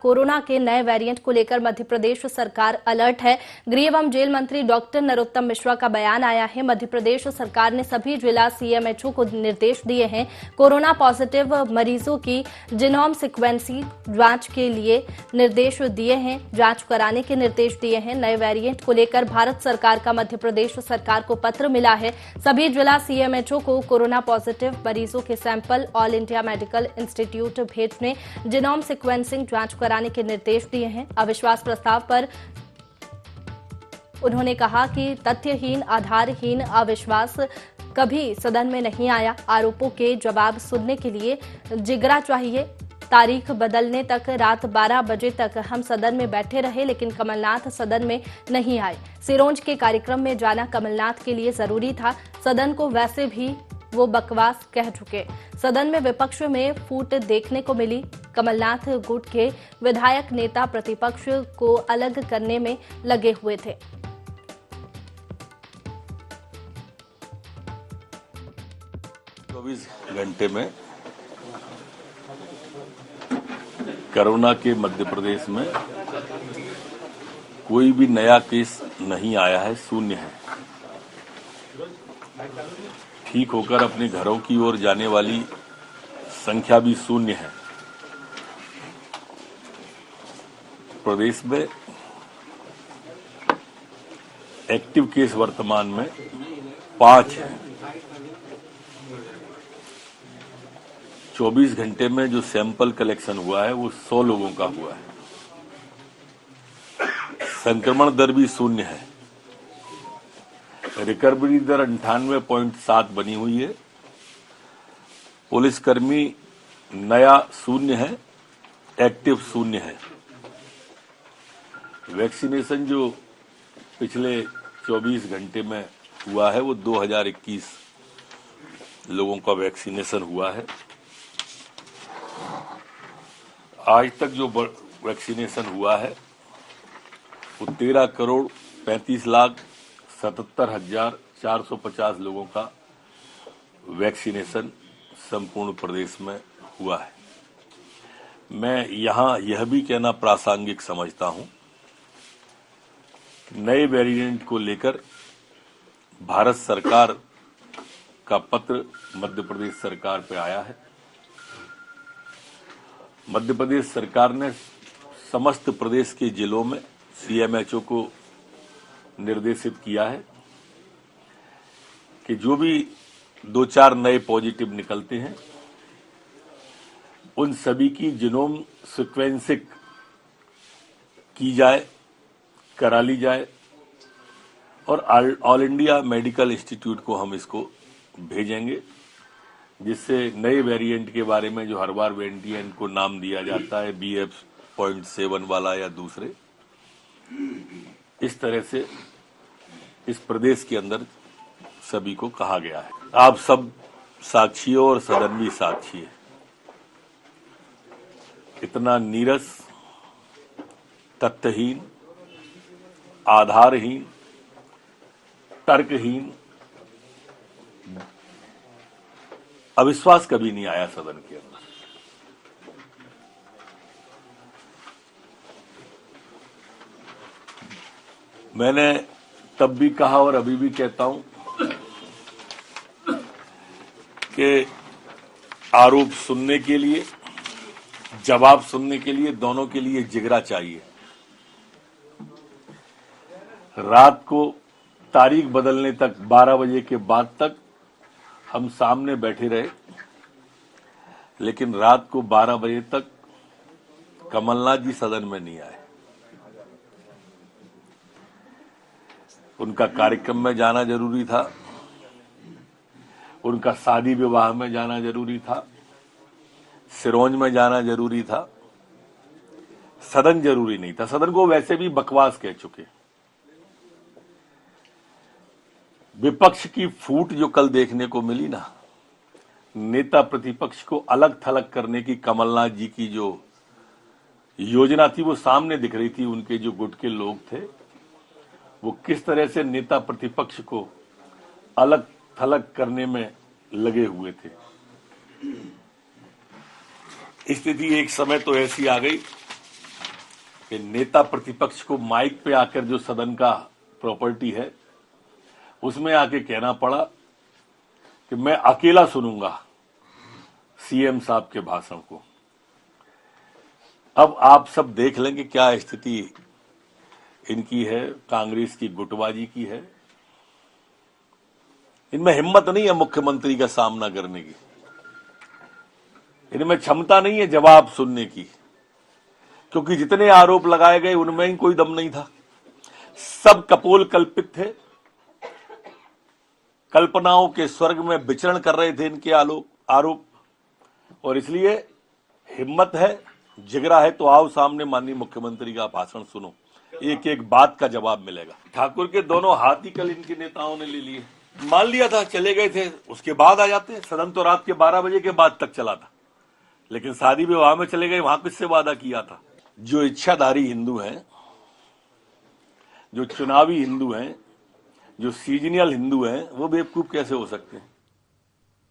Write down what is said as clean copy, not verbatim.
Corona के नए variant को लेकर मध्य प्रदेश सरकार अलर्ट है। गृह एवं जेल मंत्री डॉक्टर नरोत्तम मिश्रा का बयान आया है। मध्य प्रदेश सरकार ने सभी जिला सीएमएचओ को निर्देश दिए हैं। कोरोना पॉजिटिव मरीजों की जीनोम सीक्वेंसिंग जांच के लिए निर्देश दिए हैं, जांच कराने के निर्देश दिए हैं। नए वेरिएंट को लेकर भारत सरकार का मध्य प्रदेश सरकार को पत्र मिला है। सभी जिला सीएमएचओ को कोरोना पॉजिटिव मरीजों के sample all India medical institute भेजने, जीनोम सीक्वेंसिंग जांच कराने के निर्देश दिए हैं। अविश्वास प्रस्ताव पर उन्होंने कहा कि तथ्यहीन, आधारहीन अविश्वास कभी सदन में नहीं आया। आरोपों के जवाब सुनने के लिए जिगरा चाहिए। तारीख बदलने तक रात 12 बजे तक हम सदन में बैठे रहे, लेकिन कमलनाथ सदन में नहीं आए। सिरोंज के कार्यक्रम में जाना कमलनाथ के लिए जरूरी था। सदन को वैसे भी वो बकवास कह चुके। सदन में विपक्ष में फूट देखने को मिली। कमलनाथ गुट के विधायक नेता प्रतिपक्ष को अलग करने में लगे हुए थे। 24 घंटे में कोरोना के मध्य प्रदेश में कोई भी नया केस नहीं आया है, शून्य है। ठीक होकर अपने घरों की ओर जाने वाली संख्या भी शून्य है। प्रदेश में एक्टिव केस वर्तमान में 5 है। 24 घंटे में जो सैंपल कलेक्शन हुआ है वो 100 लोगों का हुआ है। संक्रमण दर भी शून्य है। रिकवरी दर 98.7 बनी हुई है। पुलिसकर्मी नया शून्य है, एक्टिव शून्य है। वैक्सीनेशन जो पिछले 24 घंटे में हुआ है वो 2021 लोगों का वैक्सीनेशन हुआ है। आज तक जो वैक्सीनेशन हुआ है वो 13,35,77,450 लोगों का वैक्सीनेशन संपूर्ण प्रदेश में हुआ है। मैं यहाँ यह भी कहना प्रासंगिक समझता हूं, नए वेरिएंट को लेकर भारत सरकार का पत्र मध्य प्रदेश सरकार पे आया है। मध्य प्रदेश सरकार ने समस्त प्रदेश के जिलों में सीएमएचओ को निर्देशित किया है कि जो भी 2-4 नए पॉजिटिव निकलते हैं उन सभी की जीनोम सीक्वेंसिंग की जाए, करा ली जाए और ऑल इंडिया मेडिकल इंस्टीट्यूट को हम इसको भेजेंगे, जिससे नए वेरिएंट के बारे में जो हर बार वेरिएंट को नाम दिया जाता है BF.7 वाला या दूसरे, इस तरह से इस प्रदेश के अंदर सभी को कहा गया है। आप सब साक्षी हो और सदन भी साक्षी है। इतना नीरस, तथ्यहीन, आधारहीन, तर्कहीन अविश्वास कभी नहीं आया सदन के अंदर। मैंने तब भी कहा और अभी भी कहता हूं कि आरोप सुनने के लिए, जवाब सुनने के लिए दोनों के लिए जिगरा चाहिए। रात को तारीख बदलने तक 12 बजे के बाद तक हम सामने बैठे रहे, लेकिन रात को 12 बजे तक कमलनाथ जी सदन में नहीं आए। उनका कार्यक्रम में जाना जरूरी था, उनका शादी विवाह में जाना जरूरी था, सिरोंज में जाना जरूरी था, सदन जरूरी नहीं था। सदन को वैसे भी बकवास कह चुके। विपक्ष की फूट जो कल देखने को मिली ना, नेता प्रतिपक्ष को अलग थलग करने की कमलनाथ जी की जो योजना थी वो सामने दिख रही थी। उनके जो गुट के लोग थे वो किस तरह से नेता प्रतिपक्ष को अलग थलग करने में लगे हुए थे। स्थिति एक समय तो ऐसी आ गई कि नेता प्रतिपक्ष को माइक पे आकर जो सदन का प्रॉपर्टी है उसमें आके कहना पड़ा कि मैं अकेला सुनूंगा सीएम साहब के भाषण को। अब आप सब देख लेंगे क्या स्थिति इनकी है, कांग्रेस की गुटबाजी की है। इनमें हिम्मत नहीं है मुख्यमंत्री का सामना करने की, इनमें क्षमता नहीं है जवाब सुनने की, क्योंकि जितने आरोप लगाए गए उनमें ही कोई दम नहीं था। सब कपोल कल्पित थे, कल्पनाओं के स्वर्ग में विचरण कर रहे थे इनके आरोप। और इसलिए हिम्मत है, जिगरा है तो आओ सामने माननीय मुख्यमंत्री का भाषण सुनो, एक एक बात का जवाब मिलेगा। ठाकुर के दोनों हाथ ही कल इनके नेताओं ने ले लिए। मान लिया था चले गए थे, उसके बाद आ जाते। सदन तो रात के 12 बजे के बाद तक चला था, लेकिन शादी विवाह में चले गए, वहां किससे वादा किया था। जो इच्छाधारी हिंदू हैं, जो चुनावी हिंदू हैं, जो सीजनल हिंदू हैं, वो बेवकूफ कैसे हो सकते हैं।